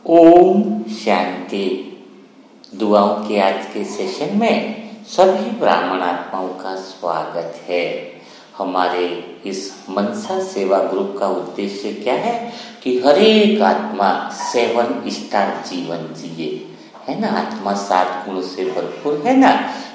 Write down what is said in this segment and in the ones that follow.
ओम शांति। दुआओं के आज के सेशन में सभी ब्राह्मण आत्माओं का स्वागत है। हमारे इस मनसा सेवा ग्रुप का उद्देश्य क्या है कि हर एक आत्मा 7 स्टार जीवन जिए, है ना। आत्मा 7 गुण से भरपूर है ना,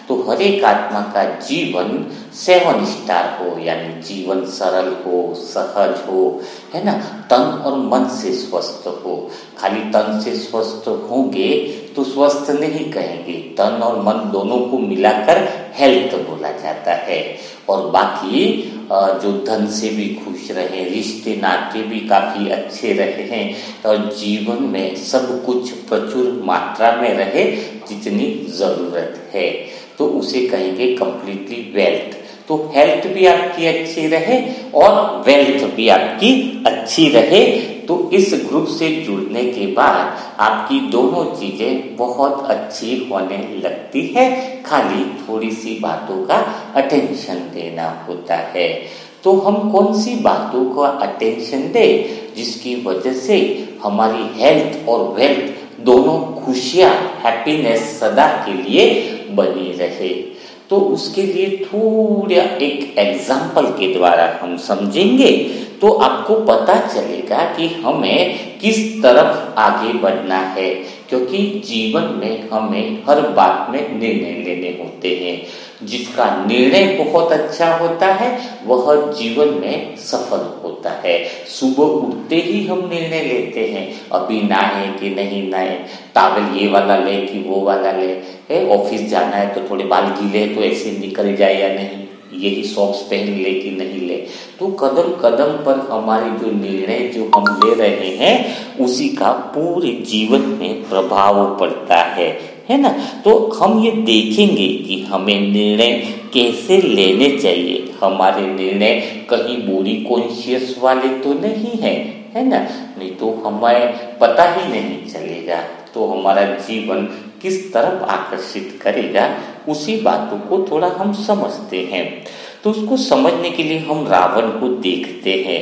तो हर एक आत्मा का जीवन 7 स्टार हो, यानी जीवन सरल हो, सहज हो, है ना। तन और मन से स्वस्थ हो। खाली तन से स्वस्थ होंगे तो स्वस्थ नहीं कहेंगे, तन और मन दोनों को मिलाकर हेल्थ बोला जाता है। और बाकी जो धन से भी खुश रहे, रिश्ते नाते भी काफी अच्छे रहे हैं, और जीवन में सब कुछ प्रचुर मात्रा में रहे जितनी जरूरत है, तो उसे कहेंगे कंप्लीटली वेल्थ। तो हेल्थ भी आपकी अच्छी रहे और वेल्थ भी आपकी अच्छी रहे, तो इस ग्रुप से जुड़ने के बाद आपकी दोनों चीजें बहुत अच्छी होने लगती है। खाली थोड़ी सी बातों का अटेंशन देना होता है। तो हम कौन सी बातों का अटेंशन दें जिसकी वजह से हमारी हेल्थ और वेल्थ दोनों खुशियां, हैप्पीनेस सदा के लिए बनी रहे। तो उसके लिए थोड़ा एक एग्जाम्पल के द्वारा हम समझेंगे, तो आपको पता चलेगा कि हमें किस तरफ आगे बढ़ना है। क्योंकि जीवन में हमें हर बात में निर्णय लेने होते हैं। जिसका निर्णय बहुत अच्छा होता है वह जीवन में सफल होता है। सुबह उठते ही हम निर्णय लेते हैं, अभी नहाए कि नहीं नहाए, टॉवल ये वाला ले कि वो वाला ले, ऑफिस जाना है तो थोड़े बाल गीले तो ऐसे निकल जाए या नहीं, यही सॉक्स पहन ले कि नहीं ले। तो कदम कदम पर हमारे जो निर्णय जो हम ले रहे हैं उसी का पूरे जीवन में प्रभाव पड़ता है ना। तो हम ये देखेंगे कि हमें निर्णय कैसे लेने चाहिए। हमारे निर्णय कहीं बुरी कॉन्शियस वाले तो नहीं है ना, नहीं तो हमें पता ही नहीं चलेगा। तो हमारा जीवन किस तरफ आकर्षित करेगा उसी बातों को थोड़ा हम समझते हैं। तो उसको समझने के लिए हम रावण को देखते हैं।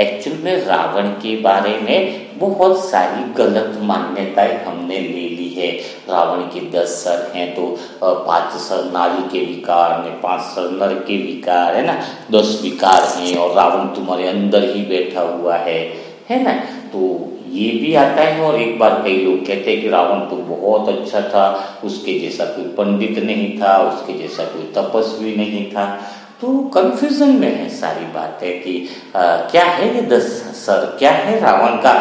एक्चुअल में रावण के बारे में बहुत सारी गलत मान्यताएं हमने ले ली है। रावण के 10 सर हैं तो 5 सर नारी के विकार में, 5 सर नर के विकार, है ना, 10 विकार हैं और रावण तुम्हारे अंदर ही बैठा हुआ है ना। तो ये भी आता है। और एक बार कई लोग कहते हैं कि रावण तो बहुत अच्छा था, उसके जैसा कोई पंडित नहीं था, उसके जैसा कोई तपस्वी नहीं था। तो कंफ्यूजन में है सारी बात है कि क्या है ये 10 सर, क्या है रावण का,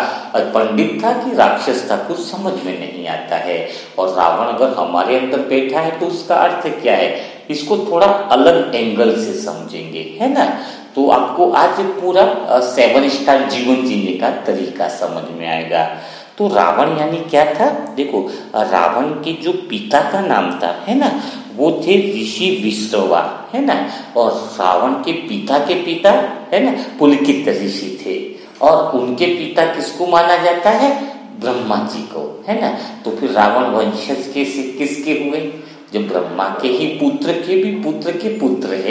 पंडित था कि राक्षस था, कुछ समझ में नहीं आता है। और रावण अगर हमारे अंदर बैठा है तो उसका अर्थ क्या है, इसको थोड़ा अलग एंगल से समझेंगे, है ना। तो आपको आज पूरा 7 स्टार जीवन जीने का तरीका समझ में आएगा। तो रावण यानी क्या था, देखो रावण के जो पिता का नाम था, है ना, वो थे ऋषि विश्रवा, है ना। और रावण के पिता, है ना, पुलकित ऋषि थे। और उनके पिता किसको माना जाता है, ब्रह्मा जी को, है ना। तो फिर रावण वंशज किसके हुए, जब ब्रह्मा के ही पुत्र के भी पुत्र के पुत्र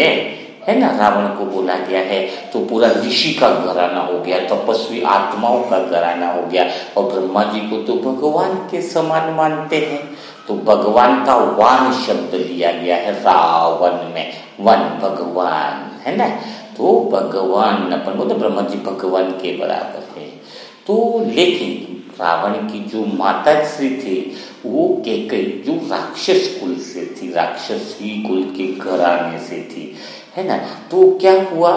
है ना। रावण को बोला गया है तो पूरा ऋषि का घराना हो गया, तपस्वी आत्माओं का घराना हो गया। और ब्रह्मा जी को तो भगवान के समान मानते हैं, तो भगवान का वान शब्द लिया गया है रावण में, वन भगवान, है ना। तो भगवान अपन बोलते ब्रह्मा जी भगवान के बराबर है। तो लेकिन रावण की जो माता श्री थी वो कैकेयी, जो राक्षस कुल से थी, राक्षसी कुल के घराने से थी, है ना। तो क्या हुआ,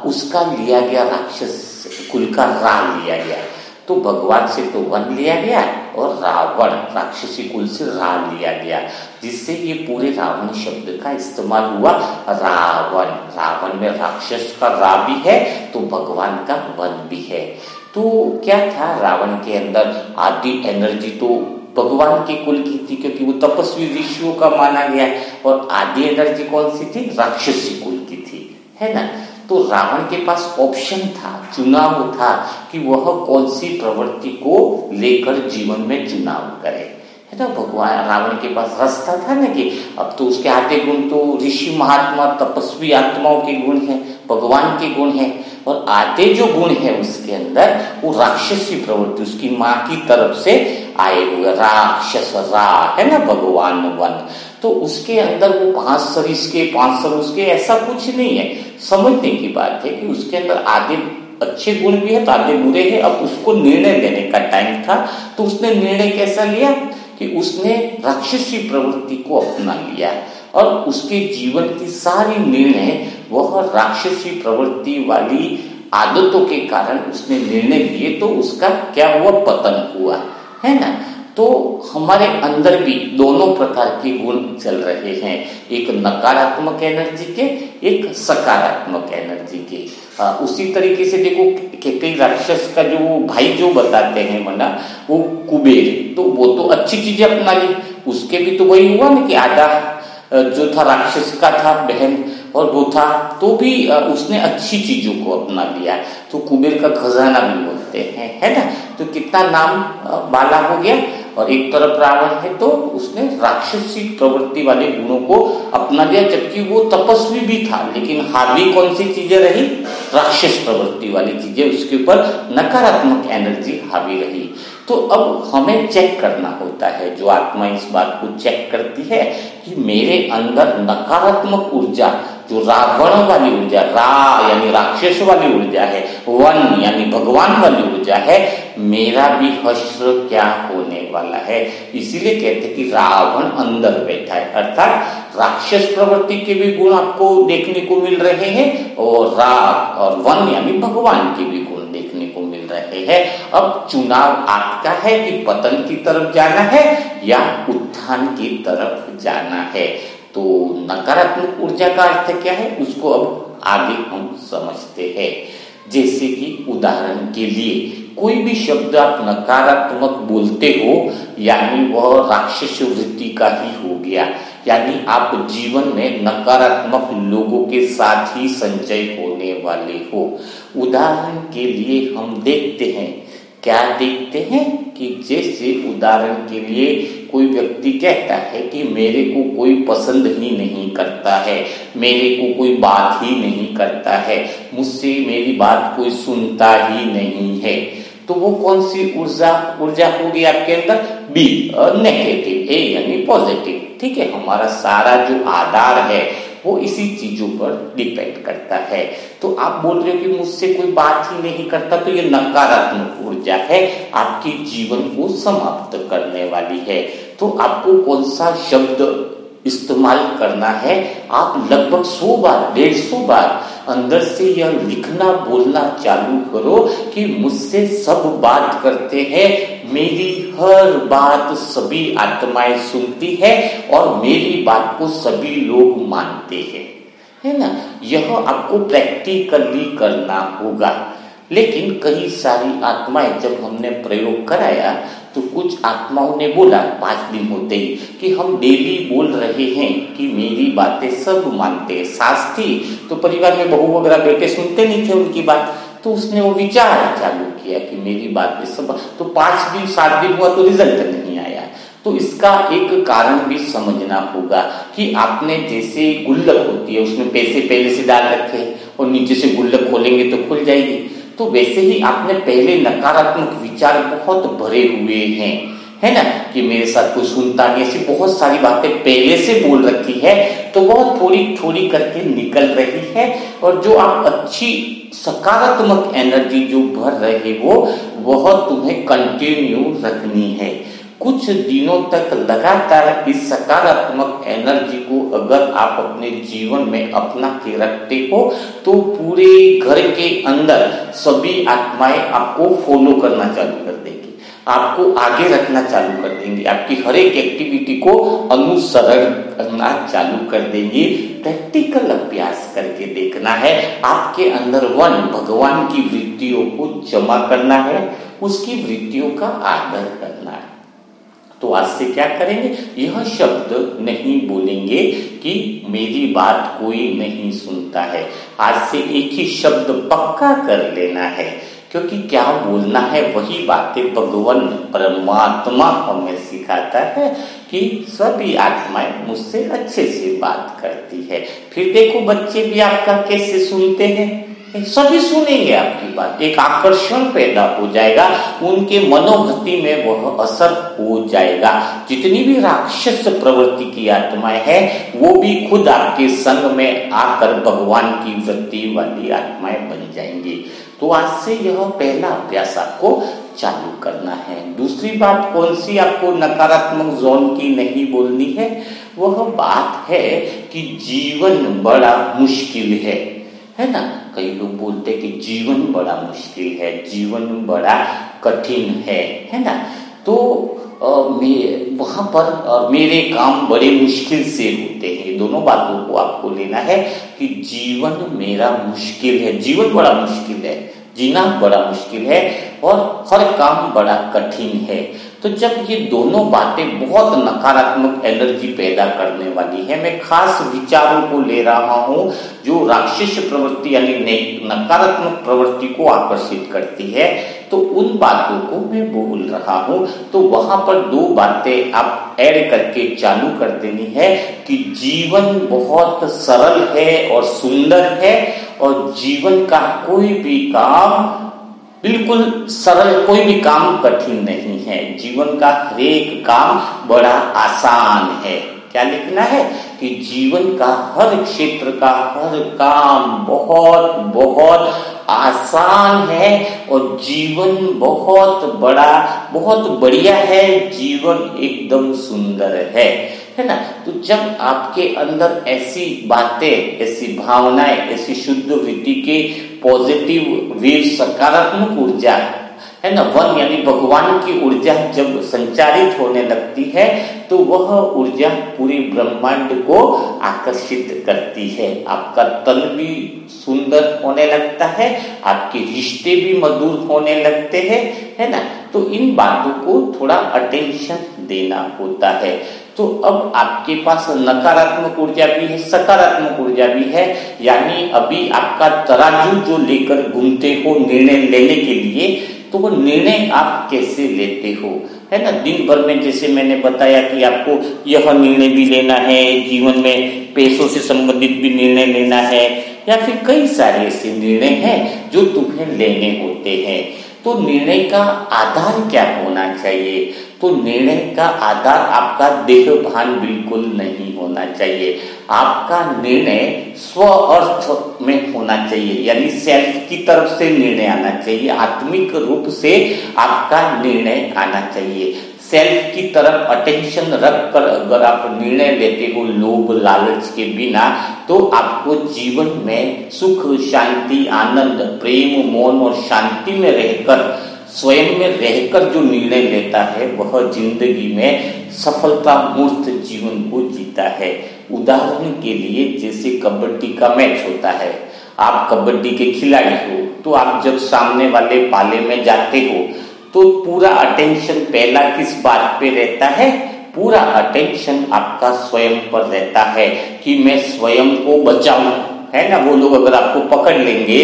उसका लिया गया, राक्षस कुल का रा लिया गया। तो भगवान से तो वन लिया गया और रावण राक्षसी कुल से रा लिया गया, जिससे ये पूरे रावण शब्द का इस्तेमाल हुआ। रावण, रावण में राक्षस का रा भी है तो भगवान का वन भी है। तो क्या था, रावण के अंदर आदि एनर्जी तो भगवान के कुल की थी, क्योंकि वो तपस्वी ऋषियों का माना गया। और आदि एनर्जी कौन सी थी, राक्षसी कुल की थी, है ना। तो रावण के पास ऑप्शन था, चुनाव था कि वह कौन सी प्रवृत्ति को लेकर जीवन में चुनाव करे, है ना। भगवान रावण के पास रास्ता था ना कि अब तो उसके आधे गुण तो ऋषि महात्मा तपस्वी आत्माओं के गुण हैं, भगवान के गुण हैं। और आधे जो गुण है उसके अंदर वो राक्षसी प्रवृत्ति उसकी माँ की तरफ से आए हुए राक्षस रा है ना भगवान वन, तो उसके अंदर वो 5 सर इसके 5 सर उसके ऐसा कुछ नहीं है। समझने की बात है कि उसके अंदर आधे अच्छे गुण भी है तो आधे बुरे हैं। अब उसको निर्णय लेने का टाइम था तो उसने निर्णय कैसा लिया कि उसने राक्षसी प्रवृत्ति को अपना लिया और उसके जीवन की सारी निर्णय वह राक्षसी प्रवृत्ति वाली आदतों के कारण उसने निर्णय लिए, तो उसका क्या हुआ, पतन हुआ, है ना। तो हमारे अंदर भी दोनों प्रकार के गुण चल रहे हैं, एक नकारात्मक एनर्जी के, एक सकारात्मक एनर्जी के। उसी तरीके से देखो कई राक्षस का जो भाई जो बताते हैं मना वो कुबेर, तो वो तो अच्छी चीजें अपना ली, उसके भी तो वही हुआ ना कि आधा जो था राक्षस का था बहन और वो था तो भी उसने अच्छी चीजों को अपना लिया, तो कुबेर का खजाना भी बोलते हैं, है ना। तो कितना नाम वाला हो गया। और एक तरफ रावण है तो उसने राक्षसी प्रवृत्ति वाले गुणों को अपना लिया, जबकि वो तपस्वी भी था, लेकिन हावी कौन सी चीजें रही, राक्षस प्रवृत्ति वाली चीजें, उसके ऊपर नकारात्मक एनर्जी हावी रही। तो अब हमें चेक करना होता है, जो आत्मा इस बात को चेक करती है कि मेरे अंदर नकारात्मक ऊर्जा जो रावण वाली ऊर्जा, रा यानी राक्षस वाली ऊर्जा है, वन यानी भगवान वाली ऊर्जा है, मेरा भी हश्र क्या होने वाला है। इसीलिए कहते कि रावण अंदर बैठा है, अर्थात राक्षस प्रवृत्ति के भी गुण आपको देखने को मिल रहे हैं और राग और वन यानी भगवान के भी गुण देखने को मिल रहे हैं। अब चुनाव आपका है कि पतन की तरफ जाना है या उत्थान की तरफ जाना है। तो नकारात्मक ऊर्जा का अर्थ क्या है उसको अब आगे हम समझते हैं। जैसे कि उदाहरण के लिए कोई भी शब्द आप नकारात्मक बोलते हो यानी वह राक्षस वृत्ति का ही हो गया, यानी आप जीवन में नकारात्मक लोगों के साथ ही संचय होने वाले हो। उदाहरण के लिए हम देखते हैं, क्या देखते हैं कि जैसे उदाहरण के लिए कोई व्यक्ति कहता है कि मेरे को कोई पसंद ही नहीं करता है, मेरे को कोई बात ही नहीं करता है, मुझसे मेरी बात कोई सुनता ही नहीं है, तो वो कौन सी ऊर्जा होगी आपके अंदर, बी नेगेटिव, ए यानी पॉजिटिव। ठीक है, हमारा सारा जो आधार है वो इसी चीजों पर डिपेंड करता है। तो आप बोल रहे हो कि मुझसे कोई बात ही नहीं करता, तो ये नकारात्मक ऊर्जा है, आपके जीवन को समाप्त करने वाली है। तो आपको कौन सा शब्द इस्तेमाल करना है, आप लगभग 100 बार 150 बार अंदर से यह लिखना बोलना चालू करो कि मुझसे सब बात करते हैं, मेरी हर बात सभी आत्माएं सुनती है और मेरी बात को सभी लोग मानते हैं, है ना। यह आपको प्रैक्टिकली करना होगा। लेकिन कई सारी आत्माएं, जब हमने प्रयोग कराया तो कुछ आत्माओं ने बोला 5 दिन होते ही कि हम डेली बोल रहे हैं कि मेरी बातें सब मानते हैं। सास थी तो परिवार में बहू वगैरह बेटे सुनते नहीं थे उनकी बात, तो उसने वो विचार चालू किया कि मेरी बातें सब, तो 5 दिन 7 दिन हुआ तो रिजल्ट नहीं आया। तो इसका एक कारण भी समझना होगा कि आपने जैसे गुल्लक होती है उसमें पैसे पहले से डाल रखे और नीचे से गुल्लक खोलेंगे तो खुल जाएगी, तो वैसे ही आपने पहले नकारात्मक विचार बहुत भरे हुए हैं, है ना, कि मेरे साथ कोई सुनता नहीं, ऐसी बहुत सारी बातें पहले से बोल रखी है, तो बहुत थोड़ी थोड़ी करके निकल रही है। और जो आप अच्छी सकारात्मक एनर्जी जो भर रहे हो वह तुम्हें कंटिन्यू रखनी है। कुछ दिनों तक लगातार इस सकारात्मक एनर्जी को अगर आप अपने जीवन में अपना के रखते हो तो पूरे घर के अंदर सभी आत्माएं आपको फॉलो करना चालू कर देंगी, आपको आगे रखना चालू कर देंगी, आपकी हर एक एक्टिविटी को अनुसरण करना चालू कर देंगी। प्रैक्टिकल अभ्यास करके देखना है, आपके अंदर भगवान की वृत्तियों को जमा करना है, उसकी वृत्तियों का आदर करना है। तो आज से क्या करेंगे, यह शब्द नहीं बोलेंगे कि मेरी बात कोई नहीं सुनता है। आज से एक ही शब्द पक्का कर लेना है, क्योंकि क्या बोलना है वही बातें भगवान परमात्मा हमें सिखाता है कि सभी आत्माएं मुझसे अच्छे से बात करती है। फिर देखो बच्चे भी आपका कैसे सुनते हैं, सभी सुनेंगे आपकी बात, एक आकर्षण पैदा हो जाएगा, उनके मनोगति में वह असर हो जाएगा। जितनी भी राक्षस प्रवृत्ति की आत्माएं हैं वो भी खुद आपके संग में आकर भगवान की वृत्ति वाली आत्माएं बन जाएंगी। तो आज से यह पहला अभ्यास आपको चालू करना है। दूसरी बात कौन सी आपको नकारात्मक जोन की नहीं बोलनी है, वह बात है कि जीवन बड़ा मुश्किल है ना। कई लोग बोलते हैं कि जीवन बड़ा मुश्किल है, जीवन बड़ा कठिन है ना। तो वहां पर मेरे काम बड़े मुश्किल से होते हैं। दोनों बातों को आपको लेना है कि जीवन मेरा मुश्किल है, जीवन बड़ा मुश्किल है, जीना बड़ा मुश्किल है और हर काम बड़ा कठिन है। तो जब ये दोनों बातें बहुत नकारात्मक एनर्जी पैदा करने वाली है, मैं खास विचारों को ले रहा हूं जो राक्षस प्रवृत्ति यानी नकारात्मक प्रवृत्ति को आकर्षित करती है, तो उन बातों को मैं बोल रहा हूं। तो वहां पर दो बातें आप ऐड करके चालू कर देनी है कि जीवन बहुत सरल है और सुंदर है और जीवन का कोई भी काम बिल्कुल सरल, कोई भी काम कठिन नहीं है, जीवन का हर एक काम बड़ा आसान है। क्या लिखना है कि जीवन का हर क्षेत्र का हर काम बहुत बहुत आसान है और जीवन बहुत बड़ा बहुत बढ़िया है, जीवन एकदम सुंदर है ना। तो जब आपके अंदर ऐसी बातें, ऐसी भावनाएं, ऐसी शुद्ध वृत्ति के पॉजिटिव वेव, सकारात्मक ऊर्जा है ना, वन यानी भगवान की ऊर्जा जब संचारित होने लगती है तो वह ऊर्जा पूरे ब्रह्मांड को आकर्षित करती है। आपका तन भी सुंदर होने लगता है, आपके रिश्ते भी मधुर होने लगते हैं, है ना। तो इन बातों को थोड़ा अटेंशन देना होता है। तो अब आपके पास नकारात्मक ऊर्जा भी है, सकारात्मक ऊर्जा भी है, यानी अभी आपका तराजू जो लेकर घूमते हो निर्णय लेने के लिए, तो वो निर्णय आप कैसे लेते हो, है ना। दिन भर में जैसे मैंने बताया कि आपको यह निर्णय भी लेना है, जीवन में पैसों से संबंधित भी निर्णय लेना है, या फिर कई सारे ऐसे निर्णय हैं जो तुम्हें लेने होते हैं। तो निर्णय का आधार क्या होना चाहिए? तो निर्णय का आधार आपका देह भान बिल्कुल नहीं होना चाहिए। आपका निर्णय स्व अर्थ में होना चाहिए, यानी सेल्फ की तरफ से निर्णय आना चाहिए, आत्मिक रूप से आपका निर्णय आना चाहिए। सेल्फ की तरफ अटेंशन रखकर अगर आप निर्णय लेते हो लोभ लालच के बिना, तो आपको जीवन में सुख, शांति, आनंद, प्रेम, मौन और शांति में रहकर, स्वयं में रहकर जो निर्णय लेता है वह जिंदगी में सफलता मूर्त जीवन को जीता है। उदाहरण के लिए जैसे कबड्डी का मैच होता है, आप कबड्डी के खिलाड़ी हो, तो आप जब सामने वाले पाले में जाते हो तो पूरा अटेंशन पहला किस बात पे रहता है? पूरा अटेंशन आपका स्वयं पर रहता है कि मैं स्वयं को बचाऊं, है ना। वो लोग अगर आपको पकड़ लेंगे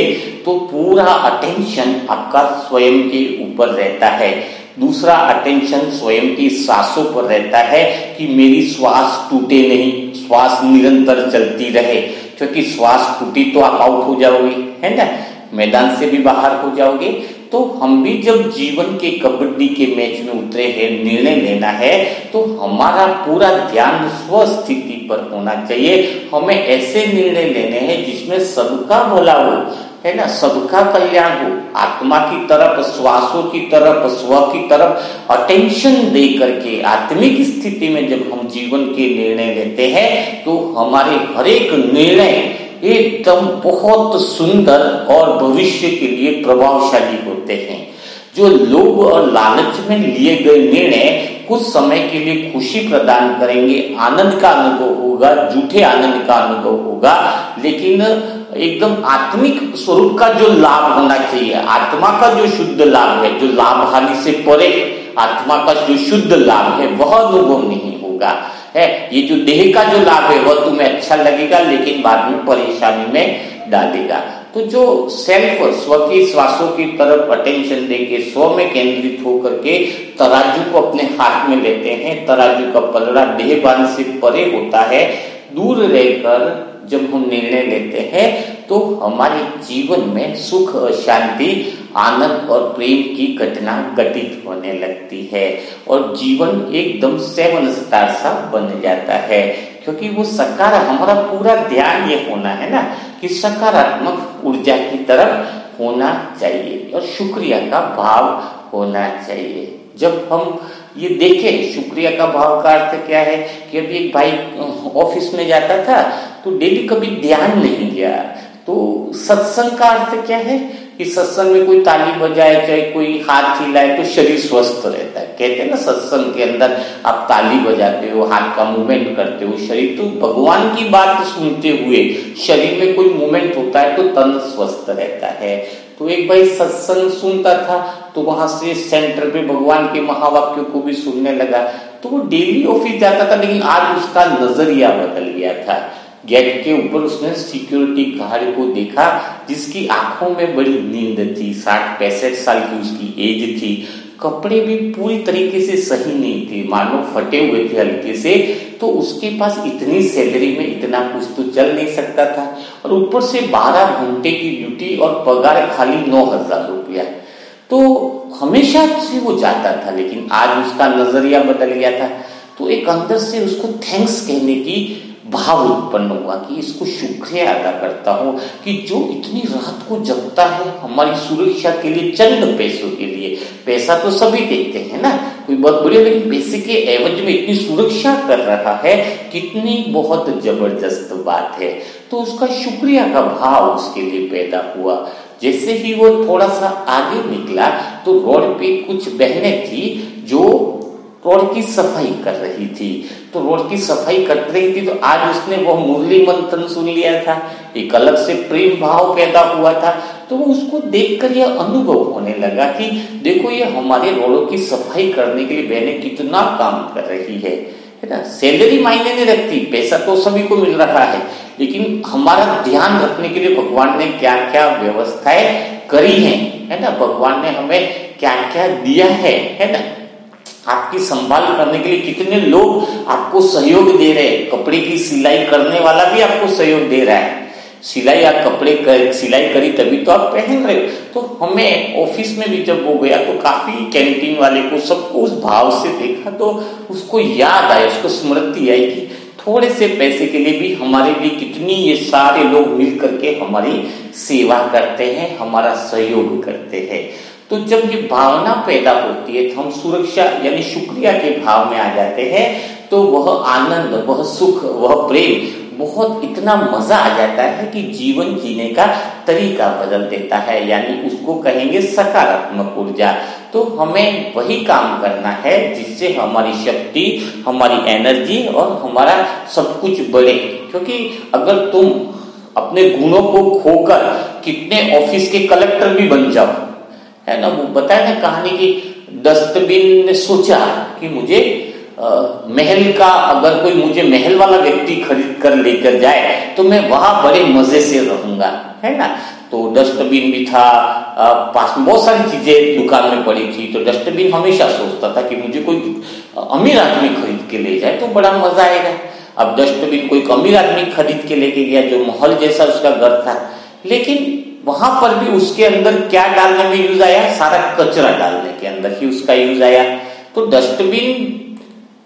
तो पूरा अटेंशन आपका स्वयं के ऊपर रहता है। दूसरा अटेंशन स्वयं की सांसों पर रहता है कि मेरी श्वास टूटे नहीं, श्वास निरंतर चलती रहे, क्योंकि श्वास टूटी तो आप आउट हो जाओगे, है ना, मैदान से भी बाहर हो जाओगे। तो हम भी जब जीवन के कबड्डी के मैच में उतरे हैं, निर्णय लेना है, तो हमारा पूरा ध्यान स्व स्थिति पर होना चाहिए। हमें ऐसे निर्णय लेने हैं जिसमें सबका भला हो, है ना, सबका कल्याण हो। आत्मा की तरफ, श्वासों की तरफ, स्व की तरफ अटेंशन दे करके आत्मिक स्थिति में जब हम जीवन के निर्णय लेते हैं तो हमारे हर एक निर्णय एकदम बहुत सुंदर और भविष्य के लिए प्रभावशाली होते हैं। जो लोभ और लालच में लिए गए निर्णय कुछ समय के लिए खुशी प्रदान करेंगे, आनंद का अनुभव होगा, झूठे आनंद का अनुभव होगा, लेकिन एकदम आत्मिक स्वरूप का जो लाभ होना चाहिए, आत्मा का जो शुद्ध लाभ है, जो लाभ हानि से परे आत्मा का जो शुद्ध लाभ है, वह अनुभव नहीं होगा। है ये जो देह का जो लाभ है वह तुम्हें अच्छा लगेगा, लेकिन बाद में परेशानी में डालेगा। तो जो सेल्फ, स्व की श्वासों की तरफ अटेंशन देके स्व में केंद्रित होकर के तराजू को अपने हाथ में लेते हैं, तराजू का पलड़ा देहभान से परे होता है, दूर रहकर जब हम निर्णय लेते हैं तो हमारे जीवन में सुख और शांति, आनंद और प्रेम की घटना घटित होने लगती है और जीवन एकदम 7 स्टार सा बन जाता है। क्योंकि वो हमारा पूरा ध्यान ये होना है ना कि सकारात्मक ऊर्जा की तरफ होना चाहिए और शुक्रिया का भाव होना चाहिए। जब हम ये देखें, शुक्रिया का भाव का अर्थ क्या है कि अभी एक भाई ऑफिस में जाता था तो डेली कभी ध्यान नहीं गया, तो सत्संग का अर्थ क्या है कि सत्संग में कोई ताली बजाए, चाहे कोई हाथ हिलाए तो शरीर स्वस्थ रहता है। कहते हैं ना, सत्संग के अंदर आप ताली बजाते हो, हाथ का मूवमेंट करते हो, शरीर, तो भगवान की बात सुनते हुए शरीर में कोई मूवमेंट होता है तो तन स्वस्थ रहता है। तो एक भाई सत्संग सुनता था तो वहां से सेंटर पे भगवान के महावाक्यों को भी सुनने लगा, तो वो डेली ऑफिस जाता था, लेकिन आज उसका नजरिया बदल गया था। गेट के ऊपर उसने सिक्योरिटी गार्ड को देखा जिसकी आंखों में बड़ी नींद थी, 60-65 साल की उसकी एज थी, कपड़े भी पूरी तरीके से सही नहीं थे, मानो फटे हुए थे हल्के से, तो उसके पास इतनी सैलरी में इतना कुछ तो चल नहीं सकता था और ऊपर से 12 घंटे की ड्यूटी और पगार खाली 9,000 रुपया। तो हमेशा से वो जाता था, लेकिन आज उसका नजरिया बदल गया था। तो एक अंदर से उसको थैंक्स कहने की भाव उत्पन्न हुआ कि इसको शुक्रिया अदा करता हूँ कि जो इतनी रात को जगता है हमारी सुरक्षा के लिए, चंद पैसों के लिए। पैसा तो सभी देते हैं ना, कोई बहुत बढ़िया, लेकिन पैसे के एवज में इतनी सुरक्षा कर रहा है, कितनी बहुत जबरदस्त बात है। तो उसका शुक्रिया का भाव उसके लिए पैदा हुआ। जैसे ही वो थोड़ा सा आगे निकला तो रोड पे कुछ बहनें थी जो रोड की सफाई कर रही थी। तो रोड की सफाई कर रही थी तो आज उसने वो मुरली मंथन सुन लिया था, एक अलग से प्रेम भाव पैदा हुआ था। तो उसको देखकर यह अनुभव होने लगा कि देखो, ये हमारे रोडों की सफाई करने के लिए बहनें कितना काम कर रही है ना। सैलरी मायने नहीं रखती, पैसा तो सभी को मिल रहा है, लेकिन हमारा ध्यान रखने के लिए भगवान ने क्या क्या व्यवस्थाएं करी है ना, भगवान ने हमें क्या क्या दिया है ना। आपकी संभाल करने के लिए कितने लोग आपको सहयोग दे रहे हैं, कपड़े की सिलाई करने वाला भी आपको सहयोग दे रहा है। सिलाई, आप कपड़े सिलाई करी तभी तो आप पहन रहे हो। तो हमें ऑफिस में भी जब वो गया तो काफी कैंटीन वाले को, सबको उस भाव से देखा तो उसको याद आया, उसको स्मृति आई कि थोड़े से पैसे के लिए भी हमारे लिए कितनी ये सारे लोग मिल करके हमारी सेवा करते हैं, हमारा सहयोग करते हैं। तो जब ये भावना पैदा होती है तो हम सुरक्षा यानी शुक्रिया के भाव में आ जाते हैं, तो वह आनंद, वह सुख, वह प्रेम, बहुत इतना मजा आ जाता है कि जीवन जीने का तरीका बदल देता है, यानी उसको कहेंगे सकारात्मक ऊर्जा। तो हमें वही काम करना है जिससे हमारी शक्ति, हमारी एनर्जी और हमारा सब कुछ बढ़े। क्योंकि अगर तुम अपने गुणों को खोकर कितने ऑफिस के कलेक्टर भी बन जाओ, है ना, वो बताया ना कहानी की, डस्टबिन ने सोचा कि मुझे महल का, अगर कोई मुझे महल वाला व्यक्ति खरीद कर लेकर जाए तो मैं वहां बड़े मजे से रहूंगा, है ना। तो डस्टबिन भी था, पास में बहुत सारी चीजें दुकान में पड़ी थी, तो डस्टबिन हमेशा सोचता था कि मुझे कोई अमीर आदमी खरीद के ले जाए तो बड़ा मजा आएगा। अब डस्टबिन कोई अमीर आदमी खरीद के लेके गया जो महल जैसा उसका घर था, लेकिन वहां पर भी उसके अंदर क्या डालने में यूज आया, सारा कचरा डालने के अंदर ही उसका यूज आया। तो डस्टबिन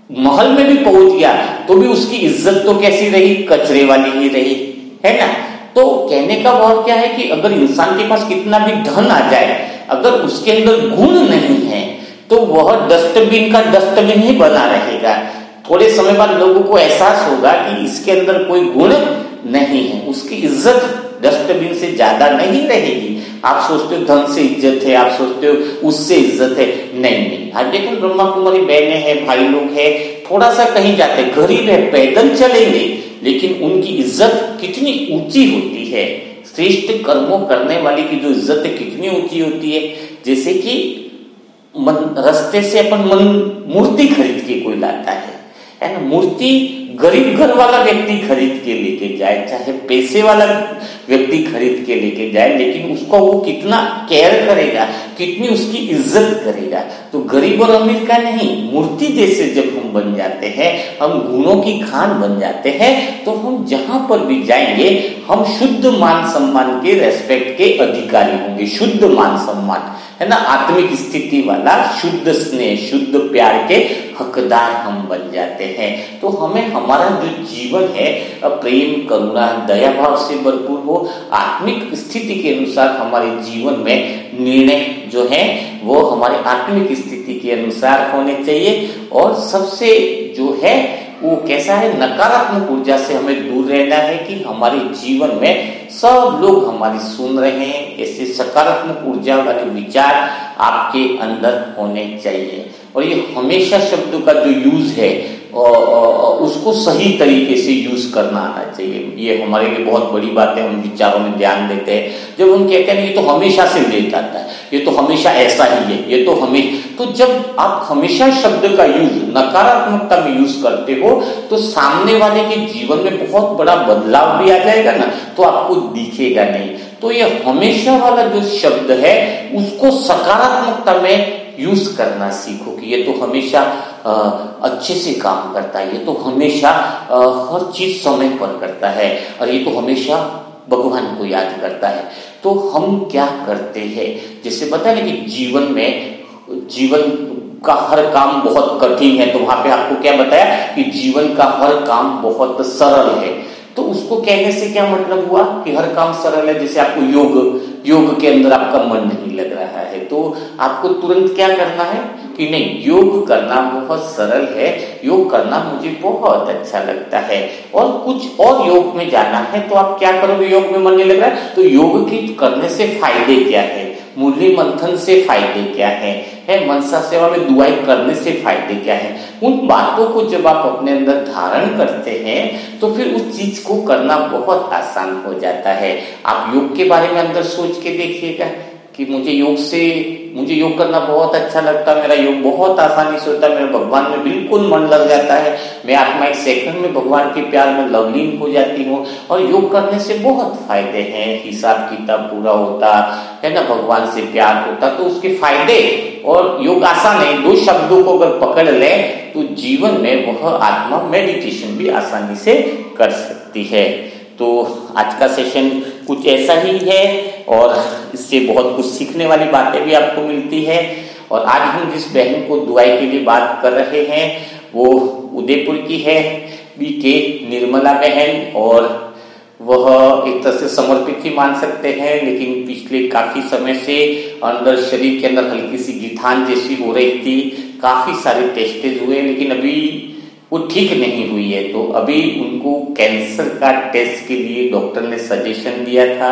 महल में भी पहुंच गया तो भी उसकी इज्जत तो कैसी रही, कचरे वाली ही रही, है ना। तो कहने का भाव क्या है कि अगर इंसान के पास कितना भी धन आ जाए, अगर उसके अंदर गुण नहीं है तो वह डस्टबिन का डस्टबिन ही बना रहेगा। थोड़े समय बाद लोगों को एहसास होगा कि इसके अंदर कोई गुण नहीं है, उसकी इज्जत डस्टबिन से ज्यादा नहीं रहेगी। आप सोचते हो धन से इज्जत है, आप सोचते हो उससे इज्जत है, नहीं। आज देखो ब्रह्मा कुमारी बहनें हैं, भाई लोग हैं, थोड़ा सा कहीं जाते, गरीब है, पैदल चलेंगे, लेकिन उनकी इज्जत कितनी ऊंची होती है। श्रेष्ठ कर्मों करने वाले की जो इज्जत है कितनी ऊंची होती है। जैसे कि रास्ते से अपन मूर्ति खरीद के कोई लाता है ना, मूर्ति गरीब घर वाला व्यक्ति खरीद के लेके जाए, चाहे पैसे वाला व्यक्ति खरीद के लेके जाए, लेकिन उसको वो कितना केयर करेगा, कितनी उसकी इज्जत करेगा। तो गरीब और अमीर का नहीं, मूर्ति जैसे जब हम बन जाते हैं, हम गुणों की खान बन जाते हैं, तो हम जहां पर भी जाएंगे हम शुद्ध मान सम्मान के, रेस्पेक्ट के अधिकारी होंगे। शुद्ध मान सम्मान है ना, आत्मिक स्थिति वाला शुद्ध स्नेह, शुद्ध प्यार के हकदार हम बन जाते हैं। तो हमें हमारा जो जीवन है प्रेम, करुणा, दया भाव से भरपूर हो। आत्मिक स्थिति के अनुसार हमारे जीवन में निर्णय जो है वो हमारे आत्मिक स्थिति के अनुसार होने चाहिए। और सबसे जो है वो कैसा है, नकारात्मक ऊर्जा से हमें दूर रहना है कि हमारे जीवन में सब लोग हमारी सुन रहे हैं। ऐसे सकारात्मक ऊर्जा वाले विचार आपके अंदर होने चाहिए। और ये हमेशा शब्द का जो यूज है उसको सही तरीके से यूज करना आना चाहिए। ये हमारे लिए बहुत बड़ी बात है, हम विचारों में ध्यान देते हैं। जब हम कहते हैं ये तो हमेशा से ले जाता है, ये तो हमेशा ऐसा ही है, ये तो हमें, तो जब आप हमेशा शब्द का यूज नकारात्मकता में यूज करते हो तो सामने वाले के जीवन में बहुत बड़ा बदलाव भी आ जाएगा ना, तो आपको दिखेगा नहीं। तो ये हमेशा वाला जो शब्द है उसको सकारात्मकता में यूज करना सीखो कि ये तो हमेशा अच्छे से काम करता है, ये तो हमेशा हर चीज समय पर करता है, और ये तो हमेशा भगवान को याद करता है। तो हम क्या करते हैं, जैसे पता है कि जीवन का हर काम बहुत कठिन है, तो वहां पे आपको क्या बताया कि जीवन का हर काम बहुत सरल है। तो उसको कहने से क्या मतलब हुआ कि हर काम सरल है। जैसे आपको योग के अंदर आपका मन नहीं लग रहा है, तो आपको तुरंत क्या करना है कि नहीं, योग करना बहुत सरल है, योग करना मुझे बहुत अच्छा लगता है, और कुछ और योग में जाना है। तो आप क्या करोगे, योग में मन नहीं लग रहा है तो योग की करने से फायदे क्या है, मुरली मंथन से फायदे क्या है, मनसा सेवा में दुआई करने से फायदे क्या है। उन बातों को जब आप अपने अंदर धारण करते हैं तो फिर उस चीज को करना बहुत आसान हो जाता है। आप योग के बारे में अंदर सोच के देखिएगा कि मुझे योग करना बहुत अच्छा लगता है, मेरा योग बहुत आसानी से होता है, मेरा भगवान में बिल्कुल मन लग जाता है, मैं आत्मा एक सेकंड में भगवान के प्यार में लवलीन हो जाती हूँ। और योग करने से बहुत फायदे हैं, हिसाब किताब पूरा होता है ना, भगवान से प्यार होता, तो उसके फायदे। और योग आसान है, दो शब्दों को अगर पकड़ ले तो जीवन में वह आत्मा मेडिटेशन भी आसानी से कर सकती है। तो आज का सेशन कुछ ऐसा ही है, और इससे बहुत कुछ सीखने वाली बातें भी आपको मिलती है। और आज हम जिस बहन को दुआई के लिए बात कर रहे हैं वो उदयपुर की है, बीके निर्मला बहन, और वह एक तरह से समर्पित ही मान सकते हैं, लेकिन पिछले काफी समय से अंदर शरीर के अंदर हल्की सी गिठान जैसी हो रही थी, काफी सारे टेस्टेज हुए लेकिन अभी वो ठीक नहीं हुई है। तो अभी उनको कैंसर का टेस्ट के लिए डॉक्टर ने सजेशन दिया था,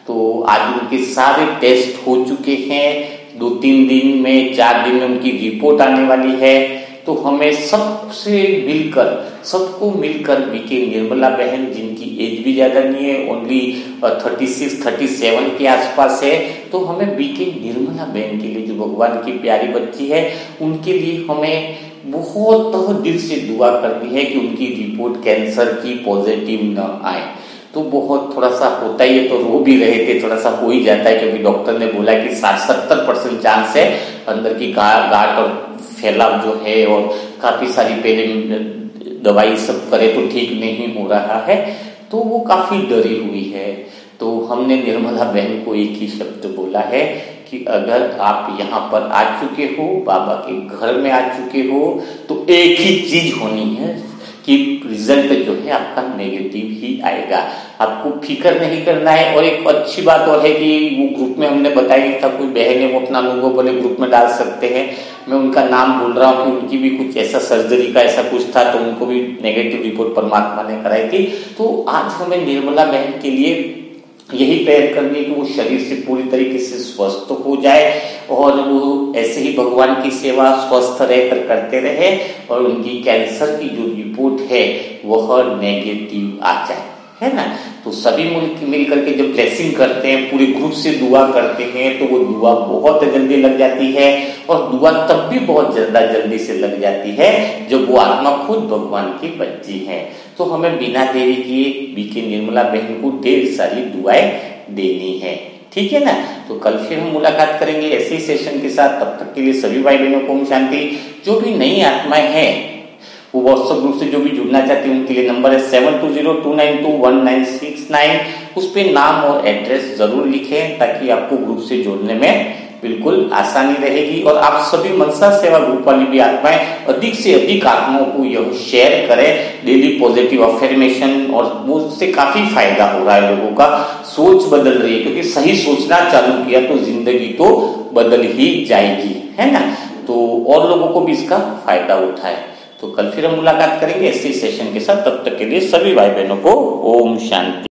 तो आज उनके सारे टेस्ट हो चुके हैं, 2-3 दिन में, 4 दिन में उनकी रिपोर्ट आने वाली है। तो हमें सबको मिलकर बीके निर्मला बहन, जिनकी एज भी ज्यादा नहीं है, ओनली 36-37 के आसपास है, तो हमें बीके निर्मला बहन के लिए, जो भगवान की प्यारी बच्ची है, उनके लिए हमें बहुत दिल से दुआ करनी है कि उनकी रिपोर्ट कैंसर की पॉजिटिव न आए। तो बहुत थोड़ा सा होता ही है, तो रो भी रहे थे, थोड़ा सा हो ही जाता है, क्योंकि डॉक्टर ने बोला कि 60-70% चांस है अंदर की गांठ और फैलाव जो है, और काफी सारी पहले दवाई सब करे तो ठीक नहीं हो रहा है, तो वो काफी डरी हुई है। तो हमने निर्मला बहन को एक ही शब्द बोला है कि अगर आप यहाँ पर आ चुके हो, बाबा के घर में आ चुके हो, तो एक ही चीज होनी है कि रिजल्ट जो है आपका नेगेटिव ही आएगा, आपको फिक्र नहीं करना है। और एक अच्छी बात और है कि वो ग्रुप में हमने बताया था, कोई बहन है वो अपना अनुभव बोले ग्रुप में डाल सकते हैं, मैं उनका नाम बोल रहा हूँ कि उनकी भी कुछ ऐसा सर्जरी का ऐसा कुछ था, तो उनको भी नेगेटिव रिपोर्ट परमात्मा ने कराई थी। तो आज हमें निर्मला बहन के लिए यही प्रेयर करनी है कि वो शरीर से पूरी तरीके से स्वस्थ हो जाए, और वो ऐसे ही भगवान की सेवा स्वस्थ रहकर करते रहे, और उनकी कैंसर की जो रिपोर्ट है वह नेगेटिव आ जाए, है ना। तो सभी मिल करके जब ब्लेसिंग करते हैं, पूरे ग्रुप से दुआ करते हैं, तो वो दुआ बहुत जल्दी लग जाती है, और दुआ तब भी बहुत ज्यादा जल्दी से लग जाती है जब वो आत्मा खुद भगवान की बच्ची है। तो हमें बिना देरी किए बीके निर्मला बहन को ढेर सारी दुआएं देनी है, ठीक है ना। तो कल फिर हम मुलाकात करेंगे ऐसे ही सेशन के साथ। तब तक के लिए सभी भाई बहनों को ओम शांति। जो भी नई आत्माएं हैं वो व्हाट्सएप ग्रुप से जो भी जुड़ना चाहते हैं उनके लिए नंबर है 7202921969। उस पे नाम और एड्रेस जरूर लिखें ताकि आपको ग्रुप से जोड़ने में बिल्कुल आसानी रहेगी। और आप सभी मनसा सेवा ग्रुप वाली भी आत्माएं अधिक से अधिक आत्माओं को यह शेयर करें डेली पॉजिटिव अफर्मेशन, और उससे काफी फायदा हो रहा है। लोगों का सोच बदल रही है, क्योंकि सही सोचना चालू किया तो जिंदगी तो बदल ही जाएगी, है ना। तो और लोगों को भी इसका फायदा उठाए। तो कल फिर हम मुलाकात करेंगे ऐसे सेशन के साथ। तब तक के लिए सभी भाई बहनों को ओम शांति।